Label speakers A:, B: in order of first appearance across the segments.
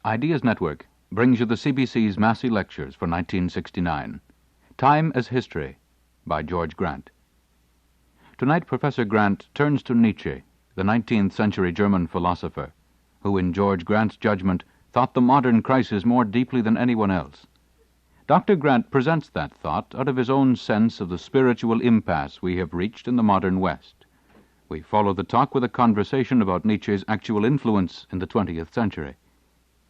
A: Ideas Network brings you the CBC's Massey Lectures for 1969. Time as History by George Grant. Tonight, Professor Grant turns to Nietche, the 19th century German philosopher, who, in George Grant's judgment, thought the modern crisis more deeply than anyone else. Dr. Grant presents that thought out of his own sense of the spiritual impasse we have reached in the modern West. We follow the talk with a conversation about Nietzsche's actual influence in the 20th century.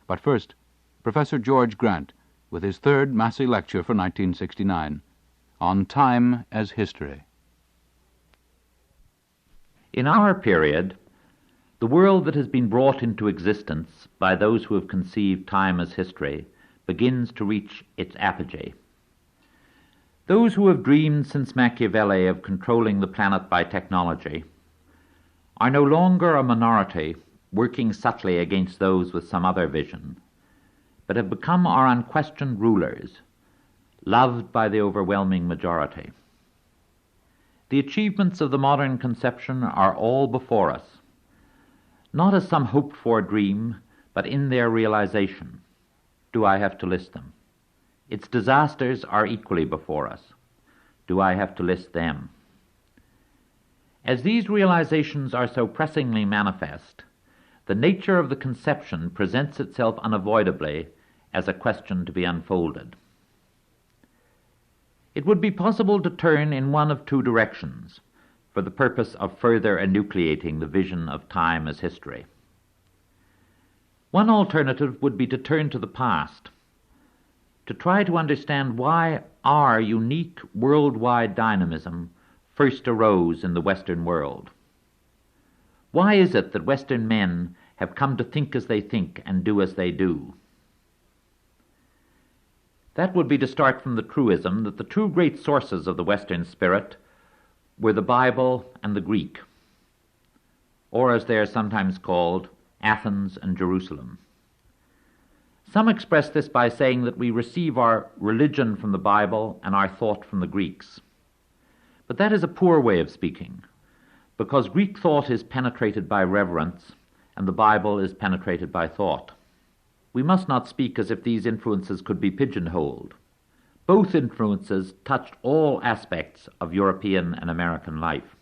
A: But first, Professor George Grant, with his third Massey Lecture for 1969, on Time as History.
B: In our period, the world that has been brought into existence by those who have conceived time as history begins to reach its apogee. Those who have dreamed since Machiavelli of controlling the planet by technology are no longer a minority working subtly against those with some other vision, but have become our unquestioned rulers, loved by the overwhelming majority. The achievements of the modern conception are all before us, not as some hoped-for dream, but in their realization. Do I have to list them? Its disasters are equally before us. Do I have to list them? As these realizations are so pressingly manifest, the nature of the conception presents itself unavoidably as a question to be unfolded. It would be possible to turn in one of two directions for the purpose of further enucleating the vision of time as history. One alternative would be to turn to the past, to try to understand why our unique worldwide dynamism first arose in the Western world. Why is it that Western men have come to think as they think and do as they do? That would be to start from the truism that the two great sources of the Western spirit were the Bible and the Greek, or as they are sometimes called, Athens and Jerusalem. Some express this by saying that we receive our religion from the Bible and our thought from the Greeks. But that is a poor way of speaking, because Greek thought is penetrated by reverence and the Bible is penetrated by thought. We must not speak as if these influences could be pigeonholed. Both influences touched all aspects of European and American life.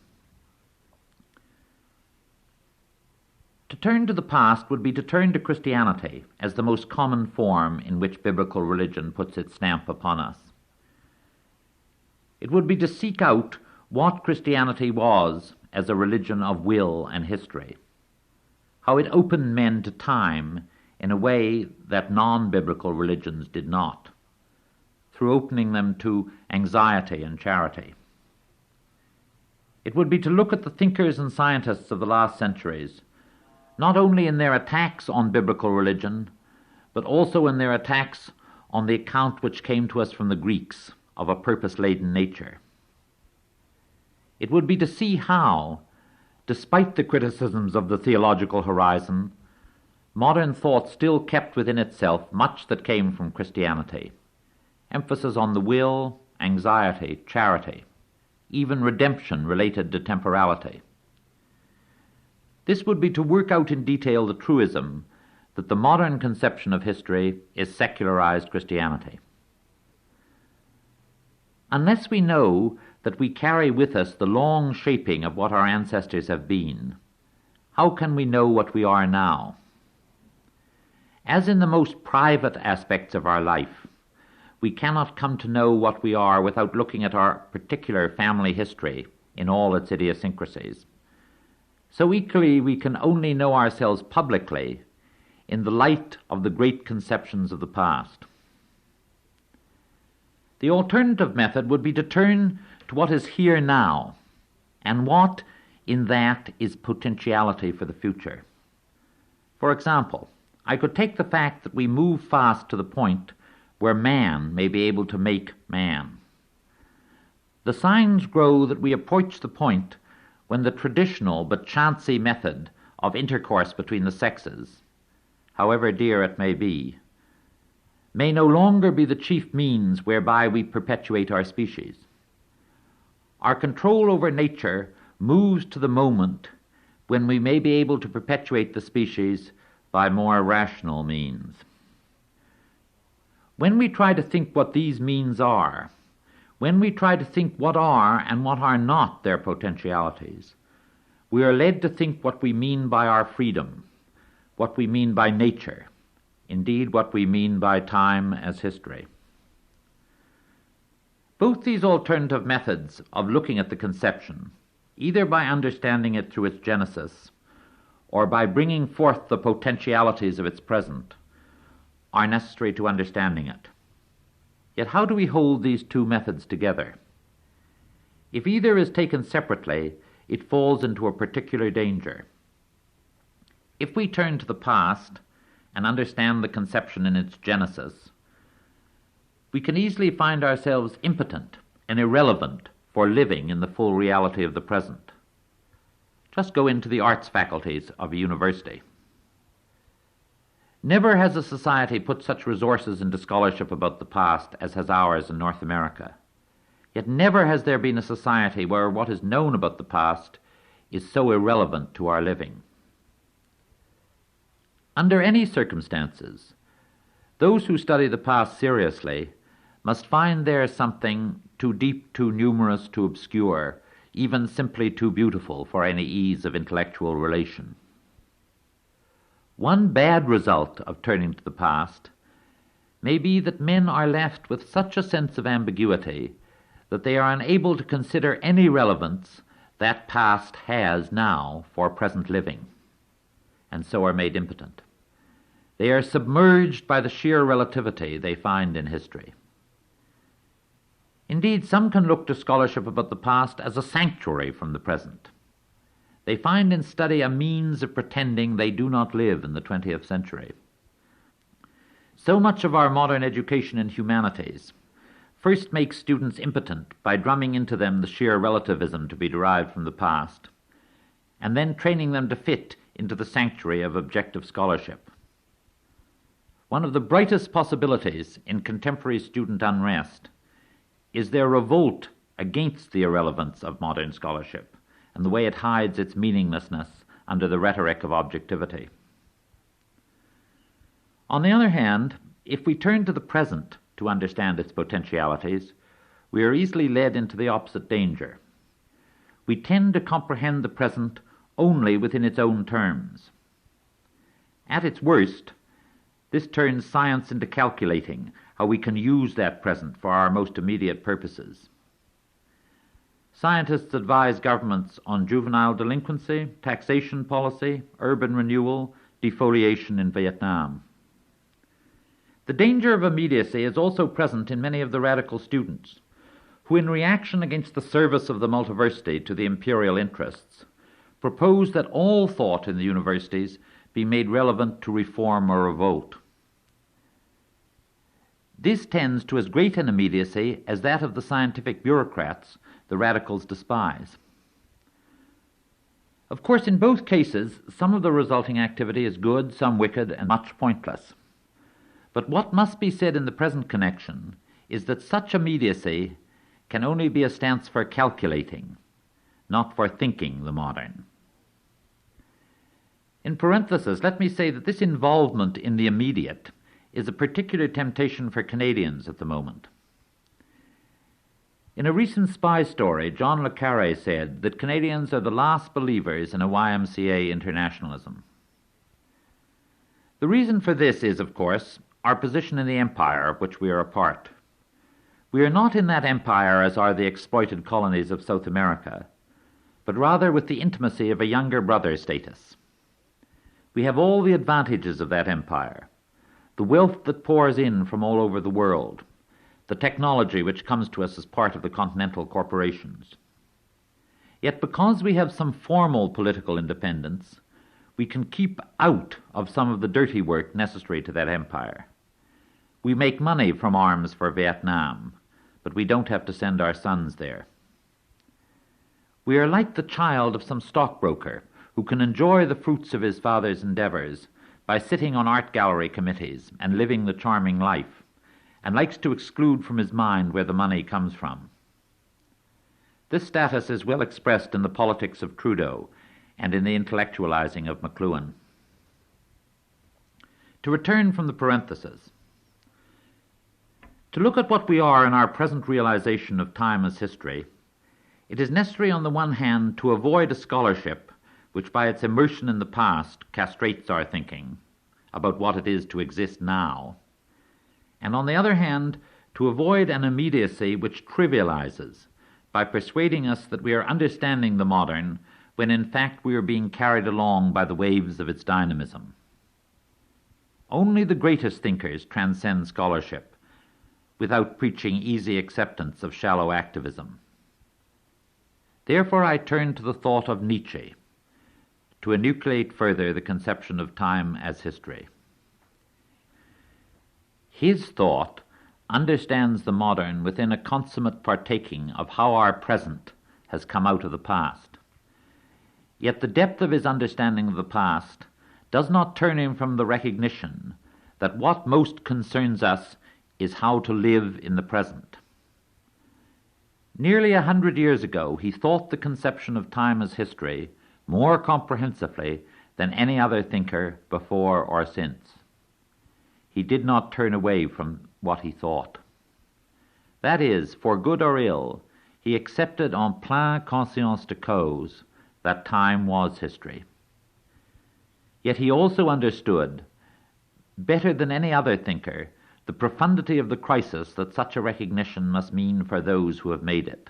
B: To turn to the past would be to turn to Christianity as the most common form in which biblical religion puts its stamp upon us. It would be to seek out what Christianity was as a religion of will and history, how it opened men to time in a way that non-biblical religions did not, through opening them to anxiety and charity. It would be to look at the thinkers and scientists of the last centuries, not only in their attacks on biblical religion, but also in their attacks on the account which came to us from the Greeks of a purpose-laden nature. It would be to see how, despite the criticisms of the theological horizon, modern thought still kept within itself much that came from Christianity, emphasis on the will, anxiety, charity, even redemption related to temporality. This would be to work out in detail the truism that the modern conception of history is secularized Christianity. Unless we know that we carry with us the long shaping of what our ancestors have been, how can we know what we are now? As in the most private aspects of our life, we cannot come to know what we are without looking at our particular family history in all its idiosyncrasies. So equally we can only know ourselves publicly in the light of the great conceptions of the past. The alternative method would be to turn to what is here now, and what in that is potentiality for the future. For example, I could take the fact that we move fast to the point where man may be able to make man. The signs grow that we approach the point when the traditional but chancy method of intercourse between the sexes, however dear it may be, may no longer be the chief means whereby we perpetuate our species. Our control over nature moves to the moment when we may be able to perpetuate the species by more rational means. When we try to think what these means are, when we try to think what are and what are not their potentialities, we are led to think what we mean by our freedom, what we mean by nature, indeed what we mean by time as history. Both these alternative methods of looking at the conception, either by understanding it through its genesis or by bringing forth the potentialities of its present, are necessary to understanding it. Yet how do we hold these two methods together? If either is taken separately, it falls into a particular danger. If we turn to the past and understand the conception in its genesis, we can easily find ourselves impotent and irrelevant for living in the full reality of the present. Just go into the arts faculties of a university. Never has a society put such resources into scholarship about the past as has ours in North America. Yet never has there been a society where what is known about the past is so irrelevant to our living. Under any circumstances, those who study the past seriously must find there something too deep, too numerous, too obscure, even simply too beautiful for any ease of intellectual relation. One bad result of turning to the past may be that men are left with such a sense of ambiguity that they are unable to consider any relevance that past has now for present living, and so are made impotent. They are submerged by the sheer relativity they find in history. Indeed, some can look to scholarship about the past as a sanctuary from the present. They find in study a means of pretending they do not live in the 20th century. So much of our modern education in humanities first makes students impotent by drumming into them the sheer relativism to be derived from the past, and then training them to fit into the sanctuary of objective scholarship. One of the brightest possibilities in contemporary student unrest is their revolt against the irrelevance of modern scholarship and the way it hides its meaninglessness under the rhetoric of objectivity. On the other hand, if we turn to the present to understand its potentialities, we are easily led into the opposite danger. We tend to comprehend the present only within its own terms. At its worst, this turns science into calculating how we can use that present for our most immediate purposes. Scientists advise governments on juvenile delinquency, taxation policy, urban renewal, defoliation in Vietnam. The danger of immediacy is also present in many of the radical students, who in reaction against the service of the multiversity to the imperial interests, propose that all thought in the universities be made relevant to reform or revolt. This tends to as great an immediacy as that of the scientific bureaucrats the radicals despise. Of course, in both cases, some of the resulting activity is good, some wicked, and much pointless. But what must be said in the present connection is that such immediacy can only be a stance for calculating, not for thinking the modern. In parenthesis, let me say that this involvement in the immediate is a particular temptation for Canadians at the moment. In a recent spy story, John le Carré said that Canadians are the last believers in a YMCA internationalism. The reason for this is, of course, our position in the empire of which we are a part. We are not in that empire as are the exploited colonies of South America, but rather with the intimacy of a younger brother status. We have all the advantages of that empire, the wealth that pours in from all over the world, the technology which comes to us as part of the continental corporations. Yet because we have some formal political independence, we can keep out of some of the dirty work necessary to that empire. We make money from arms for Vietnam, but we don't have to send our sons there. We are like the child of some stockbroker who can enjoy the fruits of his father's endeavors by sitting on art gallery committees and living the charming life, and likes to exclude from his mind where the money comes from. This status is well expressed in the politics of Trudeau and in the intellectualizing of McLuhan. To return from the parenthesis, to look at what we are in our present realization of time as history, it is necessary on the one hand to avoid a scholarship which by its immersion in the past castrates our thinking about what it is to exist now, and on the other hand to avoid an immediacy which trivializes by persuading us that we are understanding the modern when in fact we are being carried along by the waves of its dynamism. Only the greatest thinkers transcend scholarship without preaching easy acceptance of shallow activism. Therefore I turn to the thought of Nietche to enucleate further the conception of time as history. His thought understands the modern within a consummate partaking of how our present has come out of the past. Yet the depth of his understanding of the past does not turn him from the recognition that what most concerns us is how to live in the present. Nearly 100 years ago, he thought the conception of time as history more comprehensively than any other thinker before or since. He did not turn away from what he thought. That is, for good or ill, he accepted en pleine conscience de cause that time was history. Yet he also understood, better than any other thinker, the profundity of the crisis that such a recognition must mean for those who have made it.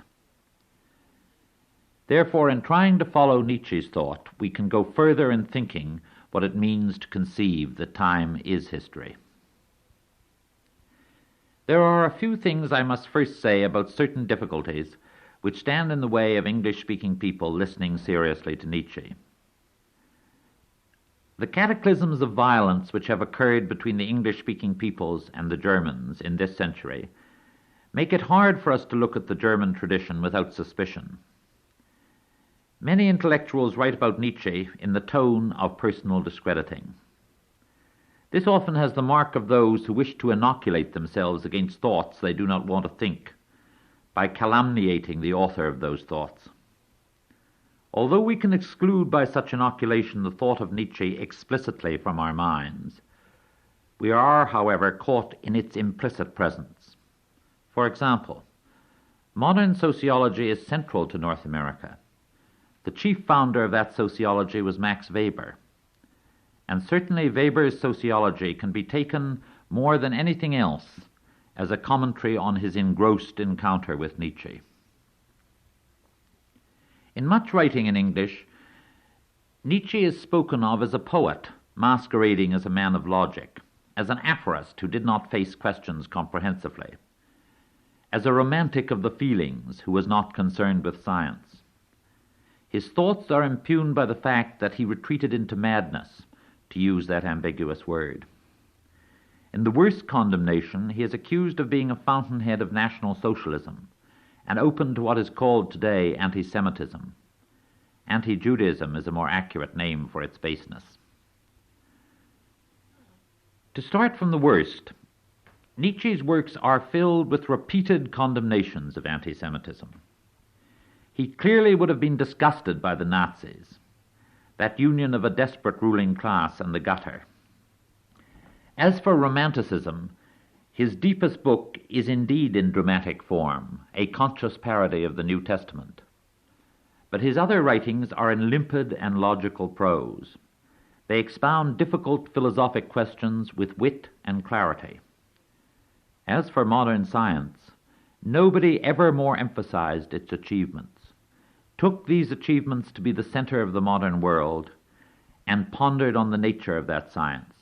B: Therefore, in trying to follow Nietzsche's thought, we can go further in thinking what it means to conceive that time is history. There are a few things I must first say about certain difficulties which stand in the way of English-speaking people listening seriously to Nietche. The cataclysms of violence which have occurred between the English-speaking peoples and the Germans in this century make it hard for us to look at the German tradition without suspicion. Many intellectuals write about Nietche in the tone of personal discrediting. This often has the mark of those who wish to inoculate themselves against thoughts they do not want to think by calumniating the author of those thoughts. Although we can exclude by such inoculation the thought of Nietche explicitly from our minds, we are, however, caught in its implicit presence. For example, modern sociology is central to North America. The chief founder of that sociology was Max Weber, and certainly Weber's sociology can be taken more than anything else as a commentary on his engrossed encounter with Nietche. In much writing in English, Nietche is spoken of as a poet masquerading as a man of logic, as an aphorist who did not face questions comprehensively, as a romantic of the feelings who was not concerned with science. His thoughts are impugned by the fact that he retreated into madness, to use that ambiguous word. In the worst condemnation, he is accused of being a fountainhead of National Socialism and open to what is called today anti-Semitism. Anti-Judaism is a more accurate name for its baseness. To start from the worst, Nietzsche's works are filled with repeated condemnations of anti-Semitism. He clearly would have been disgusted by the Nazis, that union of a desperate ruling class and the gutter. As for Romanticism, his deepest book is indeed in dramatic form, a conscious parody of the New Testament. But his other writings are in limpid and logical prose. They expound difficult philosophic questions with wit and clarity. As for modern science, nobody ever more emphasized its achievements, took these achievements to be the center of the modern world, and pondered on the nature of that science.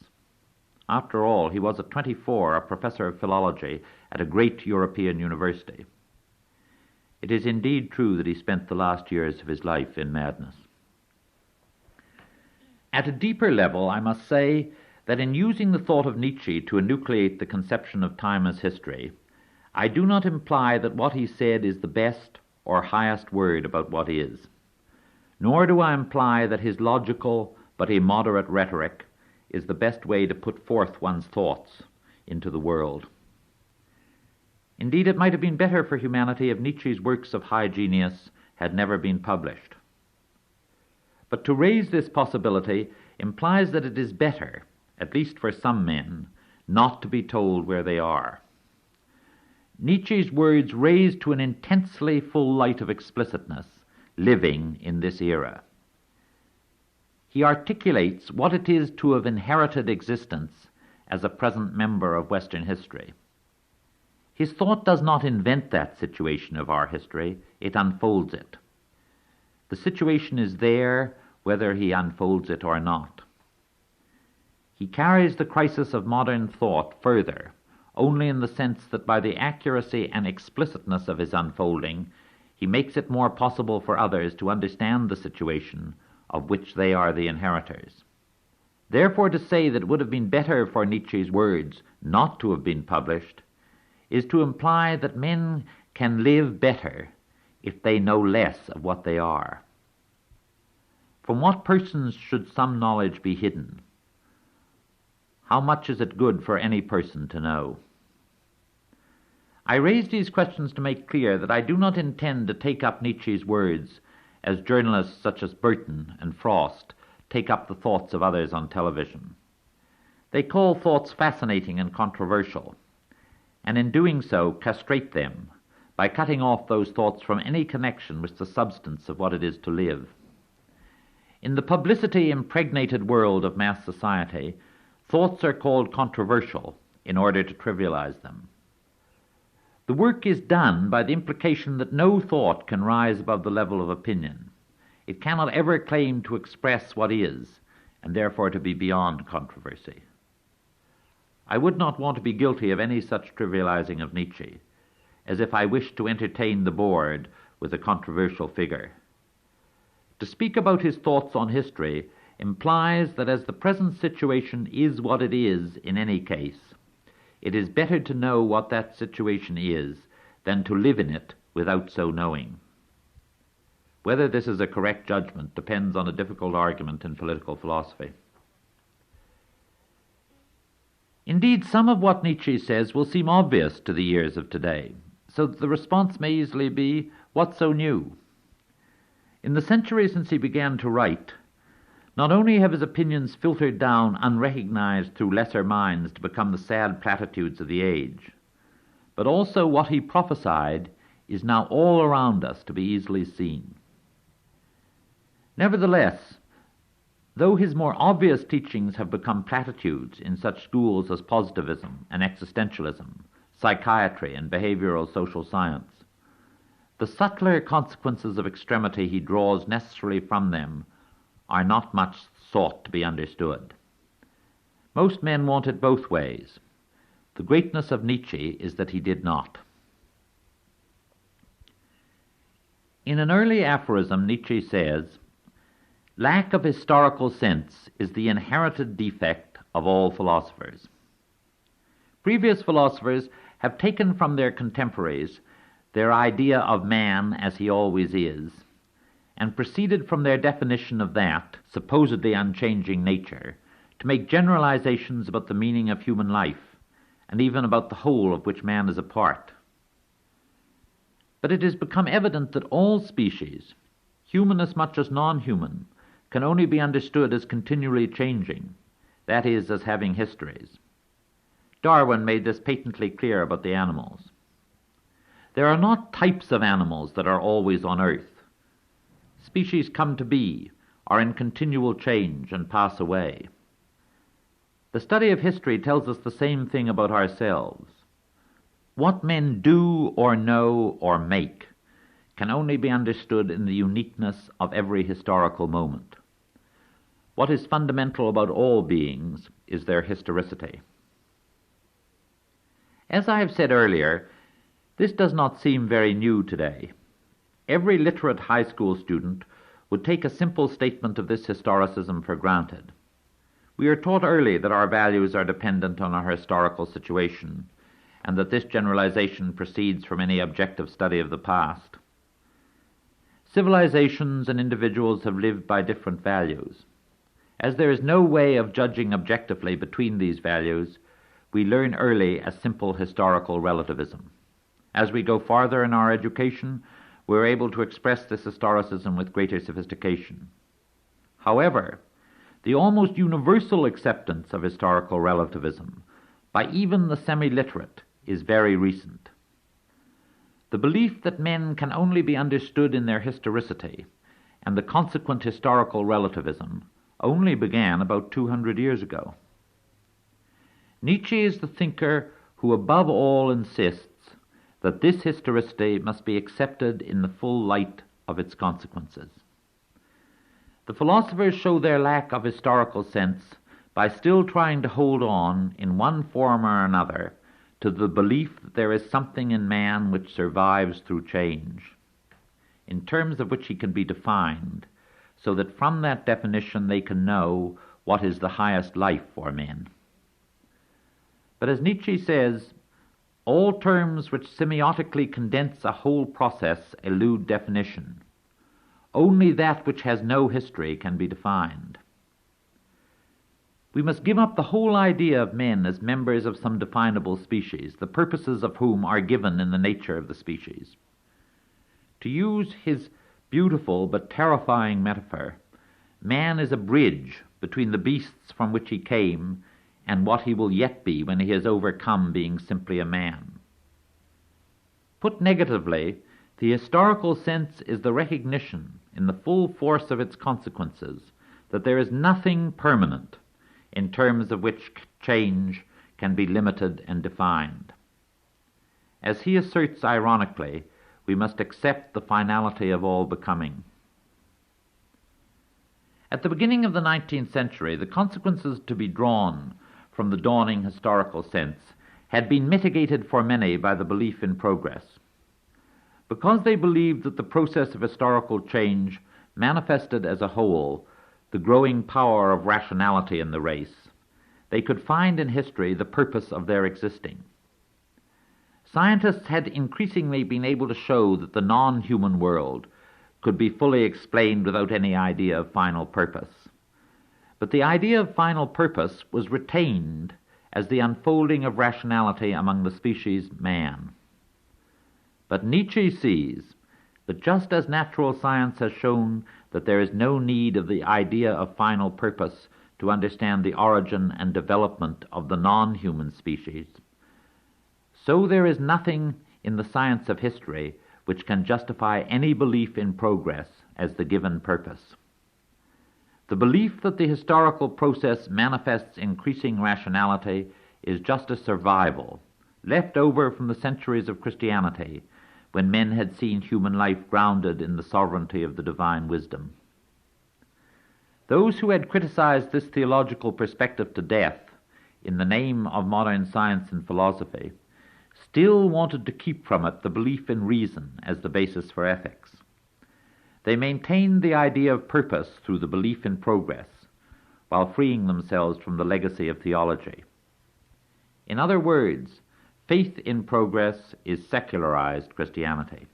B: After all, he was at 24 a professor of philology at a great European university. It is indeed true that he spent the last years of his life in madness. At a deeper level, I must say that in using the thought of Nietche to enucleate the conception of time as history, I do not imply that what he said is the best or highest word about what is, nor do I imply that his logical but immoderate rhetoric is the best way to put forth one's thoughts into the world. Indeed, it might have been better for humanity if Nietzsche's works of high genius had never been published. But to raise this possibility implies that it is better at least for some men, not to be told where they are. Nietzsche's words raise to an intensely full light of explicitness living in this era. He articulates what it is to have inherited existence as a present member of Western history. His thought does not invent that situation of our history, it unfolds it. The situation is there whether he unfolds it or not. He carries the crisis of modern thought further, only in the sense that by the accuracy and explicitness of his unfolding, he makes it more possible for others to understand the situation of which they are the inheritors. Therefore, to say that it would have been better for Nietzsche's words not to have been published is to imply that men can live better if they know less of what they are. From what persons should some knowledge be hidden? How much is it good for any person to know? I raise these questions to make clear that I do not intend to take up Nietzsche's words as journalists such as Burton and Frost take up the thoughts of others on television. They call thoughts fascinating and controversial, and in doing so castrate them by cutting off those thoughts from any connection with the substance of what it is to live. In the publicity-impregnated world of mass society, thoughts are called controversial in order to trivialize them. The work is done by the implication that no thought can rise above the level of opinion. It cannot ever claim to express what is, and therefore to be beyond controversy. I would not want to be guilty of any such trivializing of Nietzsche, as if I wished to entertain the bored with a controversial figure. To speak about his thoughts on history implies that as the present situation is what it is in any case, it is better to know what that situation is than to live in it without so knowing. Whether this is a correct judgment depends on a difficult argument in political philosophy. Indeed, some of what Nietzsche says will seem obvious to the ears of today, so that the response may easily be, "What's so new?" In the century since he began to write, not only have his opinions filtered down unrecognized through lesser minds to become the sad platitudes of the age, but also what he prophesied is now all around us to be easily seen. Nevertheless, though his more obvious teachings have become platitudes in such schools as positivism and existentialism, psychiatry and behavioral social science, the subtler consequences of extremity he draws necessarily from them are not much sought to be understood. Most men want it both ways. The greatness of Nietzsche is that he did not. In an early aphorism, Nietzsche says, "Lack of historical sense is the inherited defect of all philosophers." Previous philosophers have taken from their contemporaries their idea of man as he always is, and proceeded from their definition of that, supposedly unchanging nature, to make generalizations about the meaning of human life, and even about the whole of which man is a part. But it has become evident that all species, human as much as non-human, can only be understood as continually changing, that is, as having histories. Darwin made this patently clear about the animals. There are not types of animals that are always on earth. Species come to be, are in continual change, and pass away. The study of history tells us the same thing about ourselves. What men do or know or make can only be understood in the uniqueness of every historical moment. What is fundamental about all beings is their historicity. As I have said earlier, this does not seem very new today. Every literate high school student would take a simple statement of this historicism for granted. We are taught early that our values are dependent on our historical situation, and that this generalization proceeds from any objective study of the past. Civilizations and individuals have lived by different values. As there is no way of judging objectively between these values, we learn early a simple historical relativism. As we go farther in our education, we're able to express this historicism with greater sophistication. However, The almost universal acceptance of historical relativism by even the semi-literate is very recent. The belief that men can only be understood in their historicity and the consequent historical relativism only began about 200 years ago. Nietche is the thinker who above all insists that this historicity must be accepted in the full light of its consequences. The philosophers show their lack of historical sense by still trying to hold on, in one form or another, to the belief that there is something in man which survives through change, in terms of which he can be defined, so that from that definition they can know what is the highest life for men. But as Nietche says, all terms which semiotically condense a whole process elude definition. Only that which has no history can be defined. We must give up the whole idea of men as members of some definable species, the purposes of whom are given in the nature of the species. To use his beautiful but terrifying metaphor, man is a bridge between the beasts from which he came and what he will yet be when he has overcome being simply a man. Put negatively, the historical sense is the recognition, in the full force of its consequences, that there is nothing permanent in terms of which change can be limited and defined. As he asserts ironically, we must accept the finality of all becoming. At the beginning of the 19th century, the consequences to be drawn from the dawning historical sense had been mitigated for many by the belief in progress. Because they believed that the process of historical change manifested as a whole the growing power of rationality in the race, they could find in history the purpose of their existing. Scientists had increasingly been able to show that the non-human world could be fully explained without any idea of final purpose. But the idea of final purpose was retained as the unfolding of rationality among the species man. But Nietche sees that just as natural science has shown that there is no need of the idea of final purpose to understand the origin and development of the non-human species, so there is nothing in the science of history which can justify any belief in progress as the given purpose. The belief that the historical process manifests increasing rationality is just a survival, left over from the centuries of Christianity, when men had seen human life grounded in the sovereignty of the divine wisdom. Those who had criticized this theological perspective to death in the name of modern science and philosophy still wanted to keep from it the belief in reason as the basis for ethics. They maintained the idea of purpose through the belief in progress, while freeing themselves from the legacy of theology. In other words, faith in progress is secularized Christianity.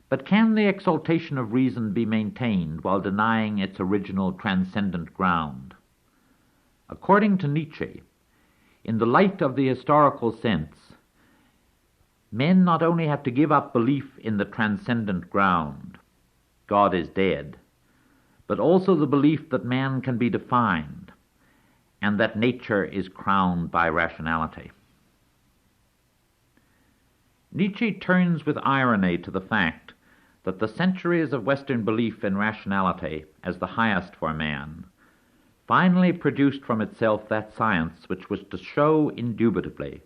B: But can the exaltation of reason be maintained while denying its original transcendent ground? According to Nietche, in the light of the historical sense, men not only have to give up belief in the transcendent ground, God is dead, but also the belief that man can be defined and that nature is crowned by rationality. Nietche turns with irony to the fact that the centuries of Western belief in rationality as the highest for man finally produced from itself that science which was to show indubitably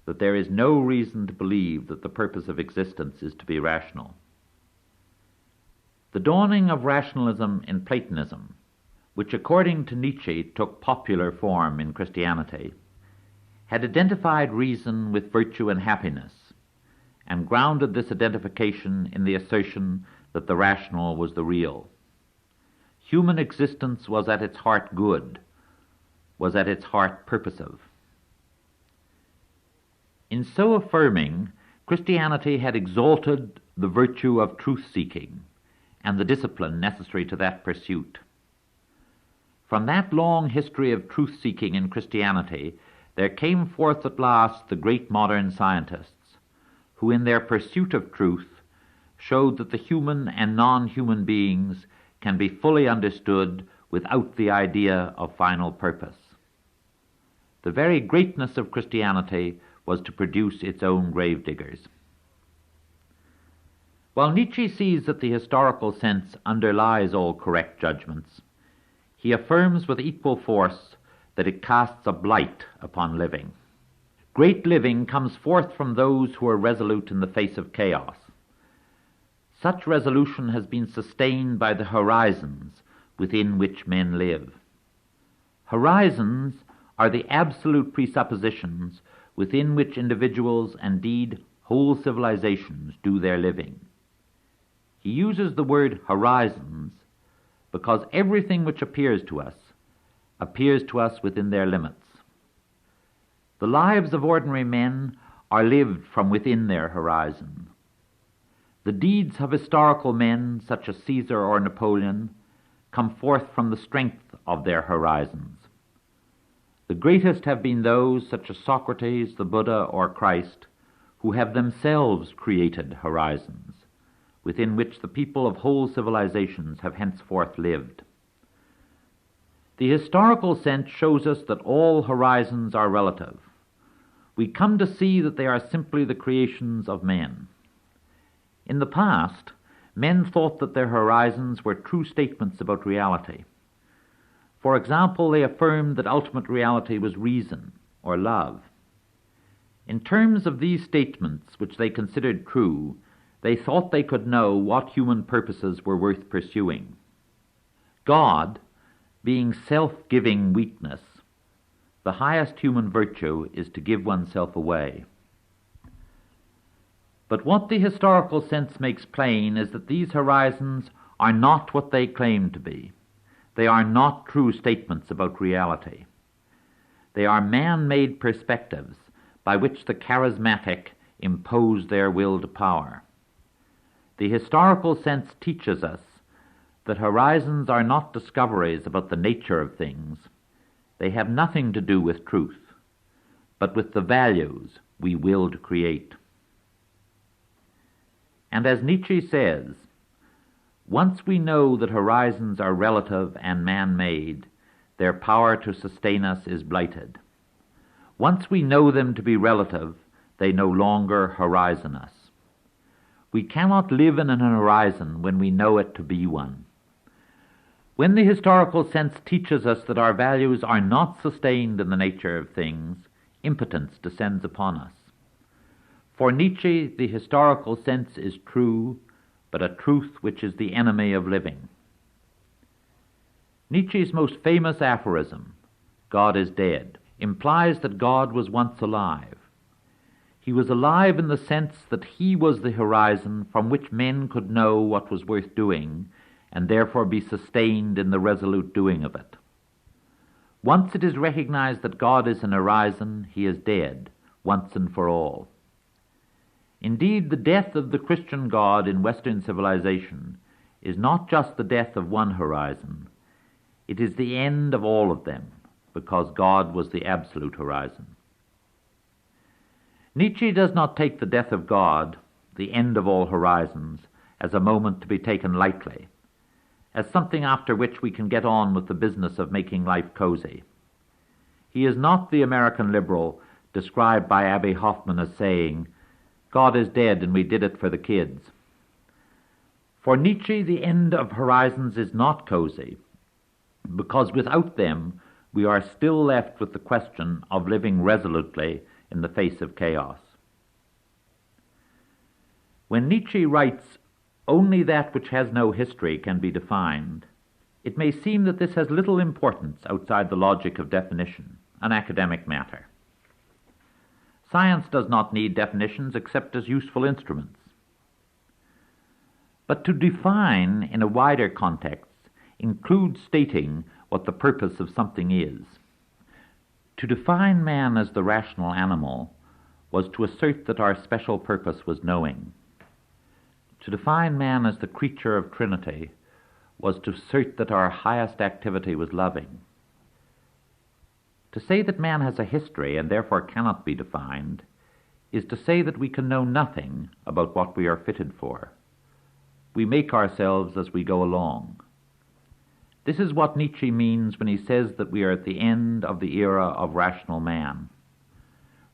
B: that there is no reason to believe that the purpose of existence is to be rational. The dawning of rationalism in Platonism, which according to Nietche took popular form in Christianity, had identified reason with virtue and happiness, and grounded this identification in the assertion that the rational was the real. Human existence was at its heart good, was at its heart purposive. In so affirming, Christianity had exalted the virtue of truth-seeking and the discipline necessary to that pursuit. From that long history of truth-seeking in Christianity, there came forth at last the great modern scientists, who in their pursuit of truth showed that the human and non-human beings can be fully understood without the idea of final purpose. The very greatness of Christianity was to produce its own gravediggers. While Nietche sees that the historical sense underlies all correct judgments, he affirms with equal force that it casts a blight upon living. Great living comes forth from those who are resolute in the face of chaos. Such resolution has been sustained by the horizons within which men live. Horizons are the absolute presuppositions within which individuals, and indeed whole civilizations, do their living. He uses the word horizons because everything which appears to us within their limits. The lives of ordinary men are lived from within their horizon. The deeds of historical men, such as Caesar or Napoleon, come forth from the strength of their horizons. The greatest have been those, such as Socrates, the Buddha, or Christ, who have themselves created horizons, within which the people of whole civilizations have henceforth lived. The historical sense shows us that all horizons are relative. We come to see that they are simply the creations of men. In the past, men thought that their horizons were true statements about reality. For example, they affirmed that ultimate reality was reason or love. In terms of these statements, which they considered true, they thought they could know what human purposes were worth pursuing. God, being self-giving weakness, the highest human virtue is to give oneself away. But what the historical sense makes plain is that these horizons are not what they claim to be. They are not true statements about reality. They are man-made perspectives by which the charismatic impose their will to power. The historical sense teaches us that horizons are not discoveries about the nature of things. They have nothing to do with truth, but with the values we will to create. And as Nietche says, once we know that horizons are relative and man-made, their power to sustain us is blighted. Once we know them to be relative, they no longer horizon us. We cannot live in an horizon when we know it to be one. When the historical sense teaches us that our values are not sustained in the nature of things, impotence descends upon us. For Nietche, the historical sense is true, but a truth which is the enemy of living. Nietzsche's most famous aphorism, "God is dead," implies that God was once alive. He was alive in the sense that he was the horizon from which men could know what was worth doing, and therefore be sustained in the resolute doing of it. Once it is recognized that God is an horizon, he is dead, once and for all. Indeed, the death of the Christian God in Western civilization is not just the death of one horizon, it is the end of all of them, because God was the absolute horizon. Nietche does not take the death of God, the end of all horizons, as a moment to be taken lightly, as something after which we can get on with the business of making life cozy. He is not the American liberal described by Abby Hoffman as saying, "God is dead and we did it for the kids." For Nietche, the end of horizons is not cozy, because without them we are still left with the question of living resolutely in the face of chaos. When Nietche writes, "Only that which has no history can be defined," it may seem that this has little importance outside the logic of definition, an academic matter. Science does not need definitions except as useful instruments. But to define in a wider context includes stating what the purpose of something is. To define man as the rational animal was to assert that our special purpose was knowing. To define man as the creature of Trinity was to assert that our highest activity was loving. To say that man has a history and therefore cannot be defined is to say that we can know nothing about what we are fitted for. We make ourselves as we go along. This is what Nietche means when he says that we are at the end of the era of rational man.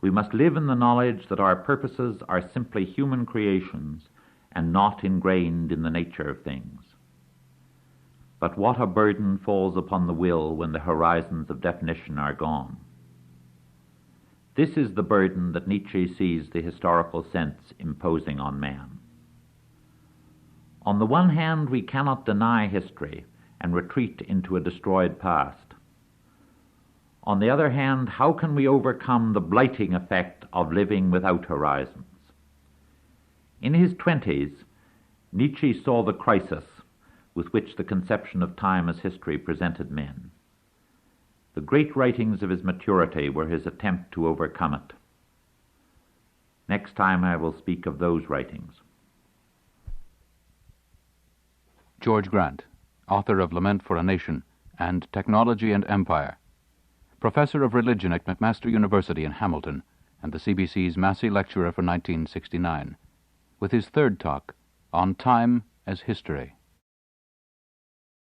B: We must live in the knowledge that our purposes are simply human creations and not ingrained in the nature of things. But what a burden falls upon the will when the horizons of definition are gone. This is the burden that Nietche sees the historical sense imposing on man. On the one hand, we cannot deny history and retreat into a destroyed past. On the other hand, how can we overcome the blighting effect of living without horizons? In his 20s, Nietche saw the crisis with which the conception of time as history presented men. The great writings of his maturity were his attempt to overcome it. Next time I will speak of those writings.
A: George Grant, author of Lament for a Nation and Technology and Empire, professor of religion at McMaster University in Hamilton and the CBC's Massey Lecturer for 1969, with his third talk on Time as History.